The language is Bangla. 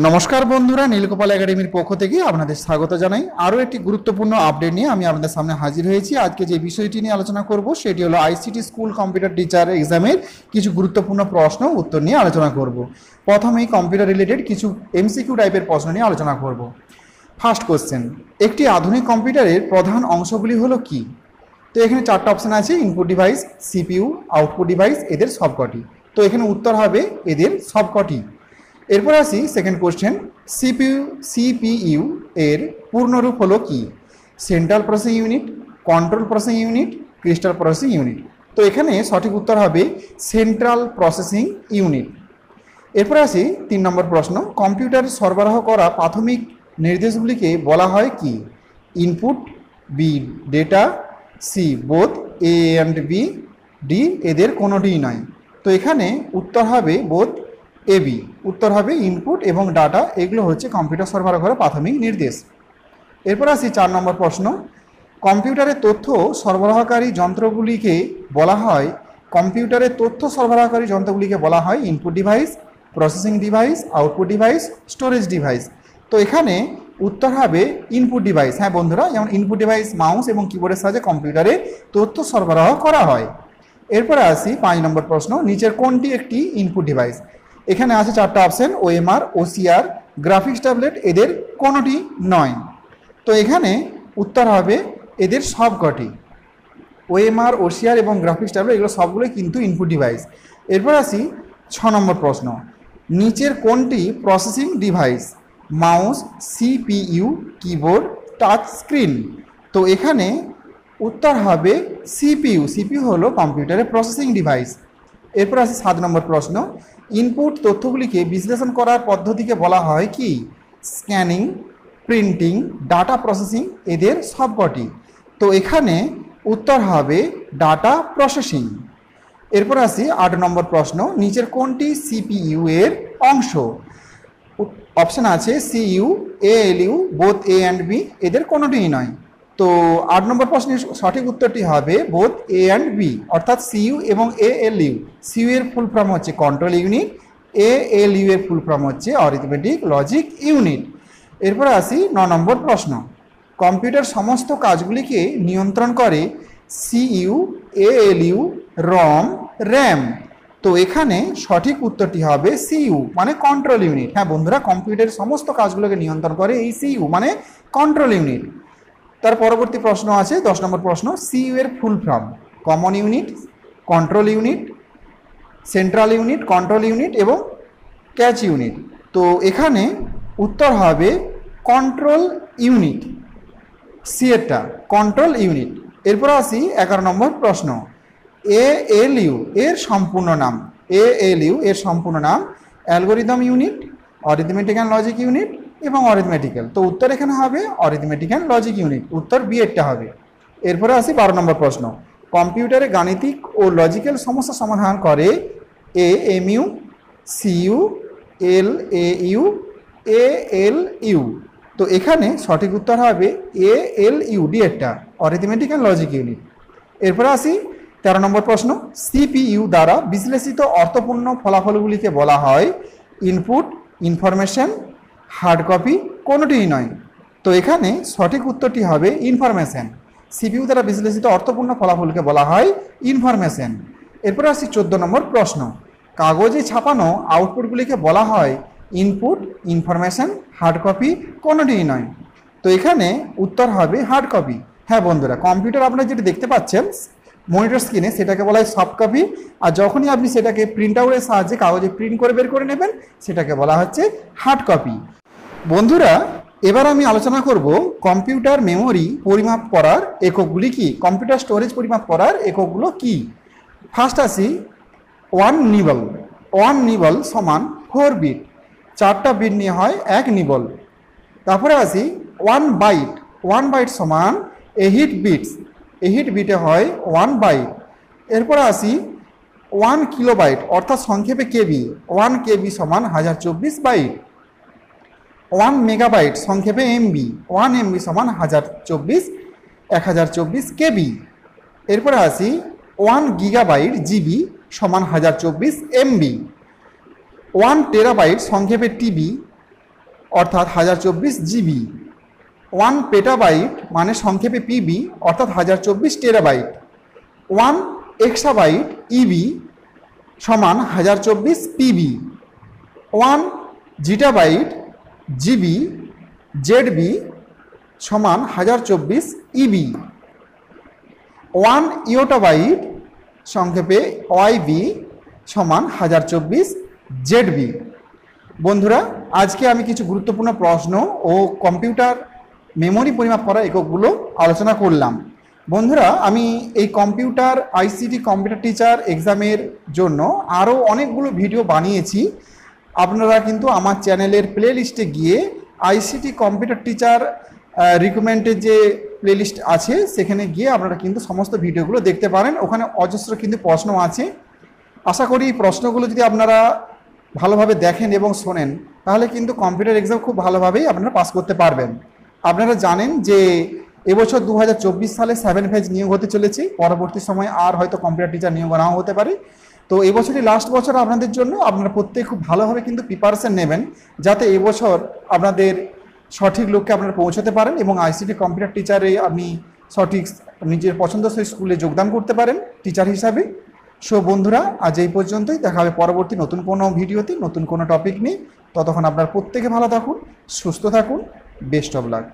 নমস্কার বন্ধুরা, নীলকপাল একাডেমির পক্ষ থেকে আপনাদের স্বাগত জানাই। আরও একটি গুরুত্বপূর্ণ আপডেট নিয়ে আমি আপনাদের সামনে হাজির হয়েছি। আজকে যে বিষয়টি নিয়ে আলোচনা করব সেটি হলো আইসিটি স্কুল কম্পিউটার টিচার এক্সামের কিছু গুরুত্বপূর্ণ প্রশ্ন উত্তর নিয়ে আলোচনা করব। প্রথমেই কম্পিউটার রিলেটেড কিছু এমসিকিউ টাইপের প্রশ্ন নিয়ে আলোচনা করব। ফার্স্ট কোশ্চেন, একটি আধুনিক কম্পিউটারের প্রধান অংশগুলি হলো কি? তো এখানে চারটা অপশন আছে, input device, CPU, output device, এদের সবকটি। তো এখানে উত্তর হবে এদের সবকটি। এরপর আসি সেকেন্ড কোশ্চেন, সিপিইউ এর পূর্ণরূপ হলো কি? Central processing unit, control processing unit, crystal processing unit. তো এখানে সঠিক উত্তর হবে সেন্ট্রাল প্রসেসিং ইউনিট। এরপর আসি 3 নম্বর প্রশ্ন, কম্পিউটার সরবরাহ করা প্রাথমিক নির্দেশগুলিকে বলা হয় কি? Input, B data, C both, A and B, D এদের কোনোটিই নয়। তো এখানে উত্তর হবে বোথ, এ বি। উত্তর হবে ইনপুট এবং ডাটা, এগুলো হচ্ছে কম্পিউটার সরবরাহ করা প্রাথমিক নির্দেশ। এরপর আসি 4 নম্বর প্রশ্ন, কম্পিউটারের তথ্য সরবরাহকারী যন্ত্রগুলিকে বলা হয় কম্পিউটারের তথ্য সরবরাহকারী যন্ত্রগুলিকে বলা হয় input device, processing device, output device, storage device. তো এখানে উত্তর হবে ইনপুট ডিভাইস। হ্যাঁ বন্ধুরা, যেমন ইনপুট ডিভাইস মাউস এবং কিবোর্ডের সাহায্যে কম্পিউটারে তথ্য সরবরাহ করা হয়। এরপরে আসি 5 নম্বর প্রশ্ন, নিচের কোনটি একটি ইনপুট ডিভাইস? এখানে আছে 4টা option, OMR, OCR, graphics tablet, এদের কোনোটি নয়। তো এখানে উত্তর হবে এদের সবকটি। ওএমআর, ওসিআর এবং গ্রাফিক্স ট্যাবলেট এগুলো সবগুলোই কিন্তু ইনপুট ডিভাইস। এরপর আসি 6 নম্বর প্রশ্ন, নিচের কোনটি processing device? Mouse, CPU, keyboard, touch screen. তো এখানে উত্তর হবে সিপিইউ। সিপিইউ হলো কম্পিউটারের প্রসেসিং ডিভাইস। এরপর আসি 7 নম্বর প্রশ্ন, ইনপুট তথ্যগুলিকে বিশ্লেষণ করার পদ্ধতিকে বলা হয় কি? স্ক্যানিং, প্রিন্টিং, ডাটা প্রসেসিং, এদের সবকটি। তো এখানে উত্তর হবে ডাটা প্রসেসিং। এরপর আসি 8 নম্বর প্রশ্ন, নিচের কোনটি সিপিইউ এর অংশ? অপশন আছে CU, ALU, both A and B, এদের কোনোটিই নয়। তো 8 নম্বর প্রশ্নের সঠিক উত্তরটি হবে বোথ এ অ্যান্ড বি, অর্থাৎ সিইউ এবং এএলইউ। সিইউ এর ফুল ফর্ম হচ্ছে কন্ট্রোল ইউনিট, এএলইউ এর ফুল ফর্ম হচ্ছে অরিথমেটিক লজিক ইউনিট। এরপর আসি 9 নম্বর প্রশ্ন, কম্পিউটার সমস্ত কাজগুলিকে নিয়ন্ত্রণ করে সিইউ, এএলইউ, রম, র্যাম। তো এখানে সঠিক উত্তরটি হবে সিইউ মানে কন্ট্রোল ইউনিট। হ্যাঁ বন্ধুরা, কম্পিউটারের সমস্ত কাজগুলোকে নিয়ন্ত্রণ করে এই সিইউ মানে কন্ট্রোল ইউনিট। তার পরবর্তী প্রশ্ন আছে 10 নম্বর প্রশ্ন, সিইউ এর full form? Common unit, control unit, central unit, control unit এবং ক্যাচ ইউনিট। তো এখানে উত্তর হবে কন্ট্রোল ইউনিট, সি এরটা কন্ট্রোল ইউনিট। এরপর আসি 11 নম্বর প্রশ্ন, এএলইউ এর সম্পূর্ণ নাম? এএলইউ এর সম্পূর্ণ নাম algorithm unit, arithmetic and logic unit এবং অরিথমেটিক্যাল। তো উত্তর এখানে হবে অরিথমেটিক অ্যান্ড লজিক ইউনিট, উত্তর বি এরটা হবে। এরপরে আসি 12 নম্বর প্রশ্ন, কম্পিউটারে গাণিতিক ও লজিক্যাল সমস্যা সমাধান করে এএমইউ, সিইউ, এলএইউ, এএলইউ। তো এখানে সঠিক উত্তর হবে এএলইউ, ডি এরটা অরিথমেটিক অ্যান্ড লজিক ইউনিট। এরপরে আসি 13 নম্বর প্রশ্ন, সিপিইউ দ্বারা বিশ্লেষিত অর্থপূর্ণ ফলাফলগুলিকে বলা হয় ইনপুট, ইনফরমেশন, হার্ড কপি, কোনোটিই নয়। তো এখানে সঠিক উত্তরটি হবে ইনফরমেশন। সিপিইউ দ্বারা বিশ্লেষিত অর্থপূর্ণ ফলাফলকে বলা হয় ইনফরমেশন। এরপর আসি 14 নম্বর প্রশ্ন, কাগজে ছাপানো আউটপুটগুলিকে বলা হয় ইনপুট, ইনফরমেশন, হার্ড কপি, কোনোটিই নয়। তো এখানে উত্তর হবে হার্ড কপি। হ্যাঁ বন্ধুরা, কম্পিউটার আপনারা যেটা দেখতে পাচ্ছেন মনিটর স্ক্রিনে সেটাকে বলা হয় সফট কপি, আর যখনই আপনি সেটাকে প্রিন্ট আউটের সাহায্যে কাগজে প্রিন্ট করে বের করে নেবেন সেটাকে বলা হচ্ছে হার্ড কপি। বন্ধুরা, এবার আমি আলোচনা করব কম্পিউটার মেমোরি পরিমাপ করার এককগুলি কি, কম্পিউটার স্টোরেজ পরিমাপ করার এককগুলো কি। ফার্স্ট আসি 1 নিবল। 1 নিবল সমান 4 বিট, 4টা বিট নিয়ে হয় 1 নিবল। তারপরে আসি 1 বাইট। 1 বাইট সমান 8 বিটস, 8 বিটে হয় 1 বাইট। এরপরে আসি 1 কিলোবাইট অর্থাৎ সংক্ষেপে কেবি। 1 কেবি সমান 1024 বাইট। 1 মেগাবাইট সংক্ষেপে এমবি। 1 এমবি সমান 1024 কেবি। এরপরে আসি 1 গিগাবাইট জিবি সমান 1024 এমবি। 1 টেরাবাইট সংক্ষেপে টিবি অর্থাৎ 1024 GB। 1 পেটাবাইট মানে সংক্ষেপে পিবি অর্থাৎ 1024 টেরাবাইট। 1 এক্সাবাইট ইবি সমান 1024 পিবি। 1 জিটাবাইট জিবি জেডবি সমান 1024 ইবি। 1 ইয়োটাবাইট সংক্ষেপে ওয়াইবি সমান 1024 জেডবি। বন্ধুরা, আজকে আমি কিছু গুরুত্বপূর্ণ প্রশ্ন ও কম্পিউটার মেমোরি পরিমাপ করা এককগুলো আলোচনা করলাম। বন্ধুরা, আমি এই কম্পিউটার আইসিটি কম্পিউটার টিচার এক্সামের জন্য আরও অনেকগুলো ভিডিও বানিয়েছি। আপনারা কিন্তু আমার চ্যানেলের প্লে লিস্টে গিয়ে আইসিটি কম্পিউটার টিচার রিকমেন্ডের যে প্লেলিস্ট আছে সেখানে গিয়ে আপনারা কিন্তু সমস্ত ভিডিওগুলো দেখতে পারেন। ওখানে অজস্র কিন্তু প্রশ্ন আছে। আশা করি এই প্রশ্নগুলো যদি আপনারা ভালোভাবে দেখেন এবং শোনেন তাহলে কিন্তু কম্পিউটার এক্সাম খুব ভালোভাবেই আপনারা পাস করতে পারবেন। আপনারা জানেন যে এবছর 2024 সালে 7 ফেজ নিয়োগ হতে চলেছে। পরবর্তী সময় আর হয়তো কম্পিউটার টিচার নিয়োগ নাও হতে পারে। তো এবছরই লাস্ট বছর আপনাদের জন্য। আপনারা প্রত্যেক খুব ভালোভাবে কিন্তু প্রিপারেশন নেবেন যাতে এবছর আপনাদের সঠিক লক্ষ্যে আপনারা পৌঁছাতে পারেন এবং আইসিটি কম্পিউটার টিচারে আপনি সঠিক নিজের পছন্দসই স্কুলে যোগদান করতে পারেন টিচার হিসাবে। সো বন্ধুরা, আজ এই পর্যন্তই। দেখা হবে পরবর্তী নতুন কোনো ভিডিওতে নতুন কোনো টপিক নিয়ে। ততক্ষণ আপনারা প্রত্যেকে ভালো থাকুন, সুস্থ থাকুন। Best of luck.